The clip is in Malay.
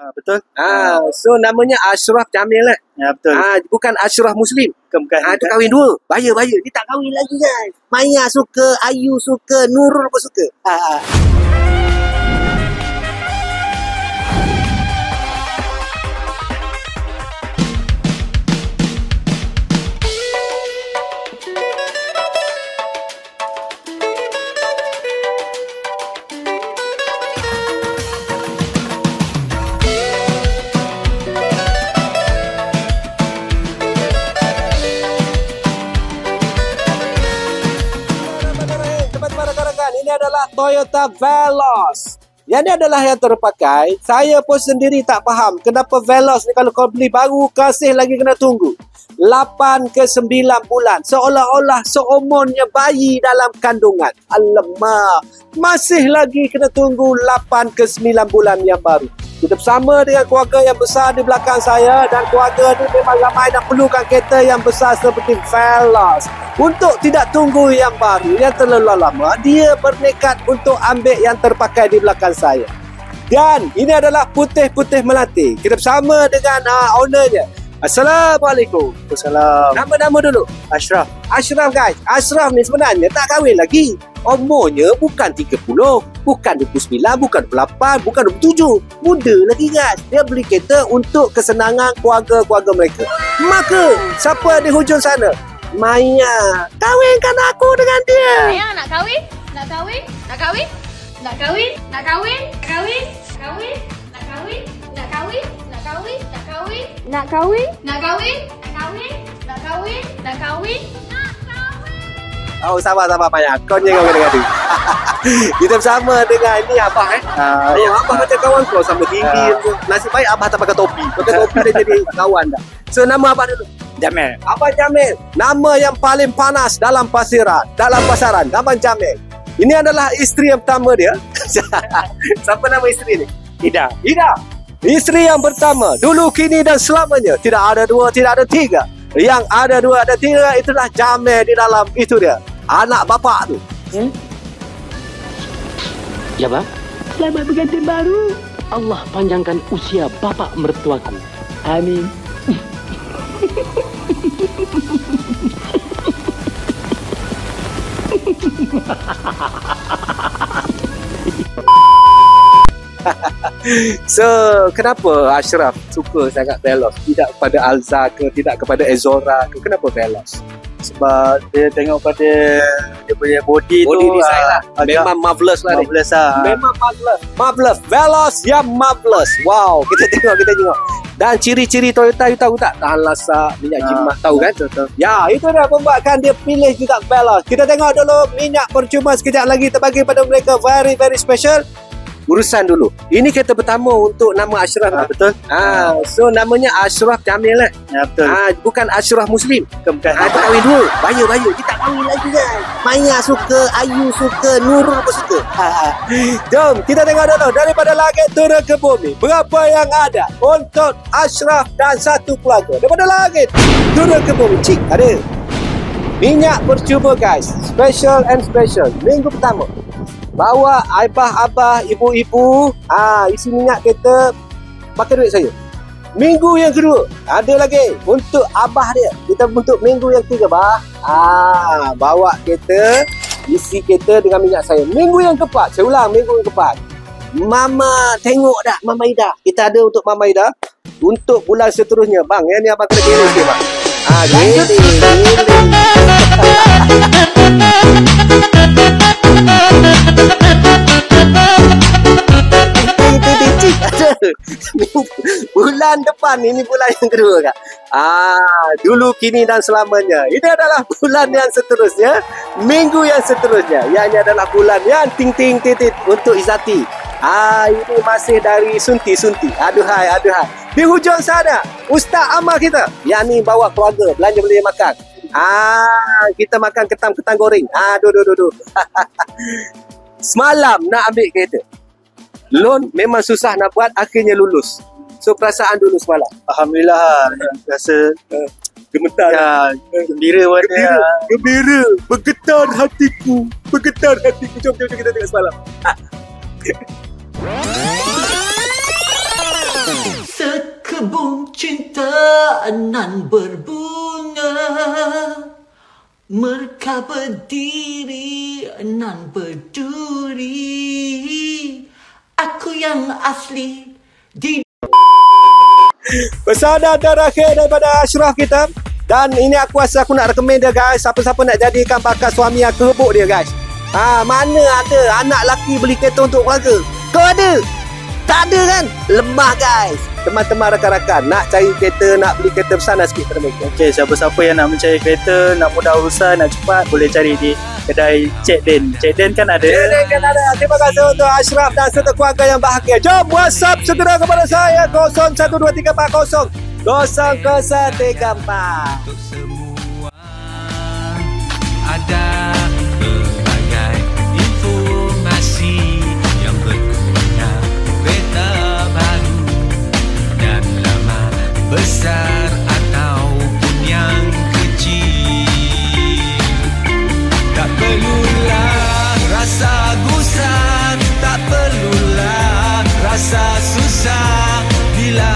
Betul. So namanya Ashraf Jamil lah. Ya, betul. Bukan Ashraf Muslim. Bukan. Itu kahwin dua. Bahaya. Dia tak kahwin lagi guys. Maya suka, Ayu suka, Nurul pun suka. Ini adalah Toyota Veloz. Yang ini adalah yang terpakai. Saya pun sendiri tak faham kenapa Veloz ni kalau kau beli baru kasih lagi kena tunggu 8 ke 9 bulan. Seolah-olah seumurnya bayi dalam kandungan. Alamak, masih lagi kena tunggu 8 ke 9 bulan yang baru. Kita bersama dengan keluarga yang besar di belakang saya, dan keluarga ni memang ramai nak perlukan kereta yang besar seperti Veloz. Untuk tidak tunggu yang baru, yang terlalu lama, dia bernekat untuk ambil yang terpakai di belakang saya. Dan ini adalah putih-putih melati. Kita bersama dengan ownernya. Assalamualaikum. Assalamualaikum. Nama-nama dulu. Ashraf. Ashraf guys. Ashraf ni sebenarnya tak kahwin lagi. Umurnya bukan 30, bukan 29, bukan 28, bukan 27. Muda lagi guys. Dia beli kereta untuk kesenangan keluarga-keluarga mereka. Maka, siapa di hujung sana? Maya, kahwinkan aku dengan dia. Maya nak kahwin? Nak kahwin? Nak kahwin? Nak kahwin? Nak kahwin? Kahwin? Kahwin? Nak kahwin? Nak kahwin? Nak kahwin? Nak kahwin? Nak kahwin? Nak kahwin? Nak kahwin? Nak kahwin? Nak kahwin? Oh, sabar Maya. Kau ni kau kena gaduh. Kita bersama dengan ini abah abah macam kawan kau sama tinggi. Nasib baik abah tak pakai topi. Pakai topi dia jadi kawan dah. So nama abah dulu. Jamil. Abang Jamil. Nama yang paling panas dalam pasaran. Abang Jamil. Ini adalah isteri yang pertama dia. Siapa nama isteri ni? Ida. Isteri yang pertama. Dulu, kini dan selamanya. Tidak ada dua, tidak ada tiga. Yang ada dua, ada tiga. Itulah Jamil di dalam. Itu dia. Anak bapak tu. Ya, Bang. Selamat bergantian baru. Allah panjangkan usia bapak mertuaku. Amin. So, kenapa Ashraf suka sangat Veloz? Tidak kepada Alza ke, tidak kepada Ezora ke? Kenapa Veloz? Sebab dia tengok pada dia punya body tu design lah. Memang marvelous lah. Memang marvelous. Veloz yang marvelous. Wow, kita tengok. Dan ciri-ciri Toyota you tahu tak? Tahan lasak, minyak jimat, tahu kan? Betul. Ya, itu dah membuatkan dia pilih juga Veloz. Kita tengok dulu minyak percuma sekejap lagi terbagi pada mereka, very very special. Urusan dulu. Ini kereta pertama untuk nama Ashraf. Betul. So namanya Ashraf Jamil lah. Ya, betul. Bukan Ashraf Muslim. Bukan. Itu kahwin dua. Bahaya. Dia tak kahwin lagi guys. Maya suka, Ayu suka, Nurul pun suka. Jom kita tengok dulu daripada langit turun ke bumi. Berapa yang ada untuk Ashraf dan satu keluarga. Daripada langit turun ke bumi. Cik, ada minyak percuma guys. Special. Minggu pertama. Bawa abah, ibu-ibu, isi minyak kereta, pakai duit saya. Minggu yang kedua, ada lagi untuk abah dia. Kita untuk minggu yang ketiga, bah. Bawa kereta, isi kereta dengan minyak saya. Minggu yang keempat, saya ulang, minggu yang keempat. Mama, tengok dah Mama Ida. Kita ada untuk Mama Ida untuk bulan seterusnya. Bang, yang ni abang kena kira sikit, bang. Gini. Bulan depan ini bulan yang kedua kan. Dulu, kini dan selamanya. Ini adalah bulan yang seterusnya, minggu yang seterusnya. Yang ini adalah bulan yang ting titit untuk Izati. Ini masih dari sunti. Aduhai. Di hujung sana, Ustaz Amal kita. Yang ni bawa keluarga belanja makan. Kita makan ketam goreng. Aduh. Semalam nak ambil kereta. Loan memang susah nak buat, akhirnya lulus. So perasaan dulu semalam. Alhamdulillah. Rasa gemetar. Ya, gembira mana. Gembira. Bergetar hatiku. Jom kita tengok semalam. nan berbunga, mereka berdiri nan berduri. Aku yang asli di Pesanan terakhir daripada Ashraf kita. Dan ini aku rasa aku nak recommend dia guys. Siapa-siapa nak jadikan bakal suami yang kerebuk dia guys. Mana ada anak lelaki beli kereta untuk keluarga? Kau ada? Tak ada kan? Lemah guys. Teman-teman rakan-rakan nak cari kereta, nak beli kereta, pesanan sikit pada mereka. Okey, siapa-siapa yang nak mencari kereta, nak mudah urusan, nak cepat, boleh cari di kedai Cik Den. Cik Den kan ada. Cik Den kan ada. Terima kasih untuk Ashraf dan serta keluarga yang bahagia. Jom WhatsApp segera kepada saya 012340 0034. Untuk semua ada berbagai informasi yang berguna. Kereta baru dan lama, besar ataupun yang kecil. Tak perlulah rasa gusar, tak perlulah rasa susah bila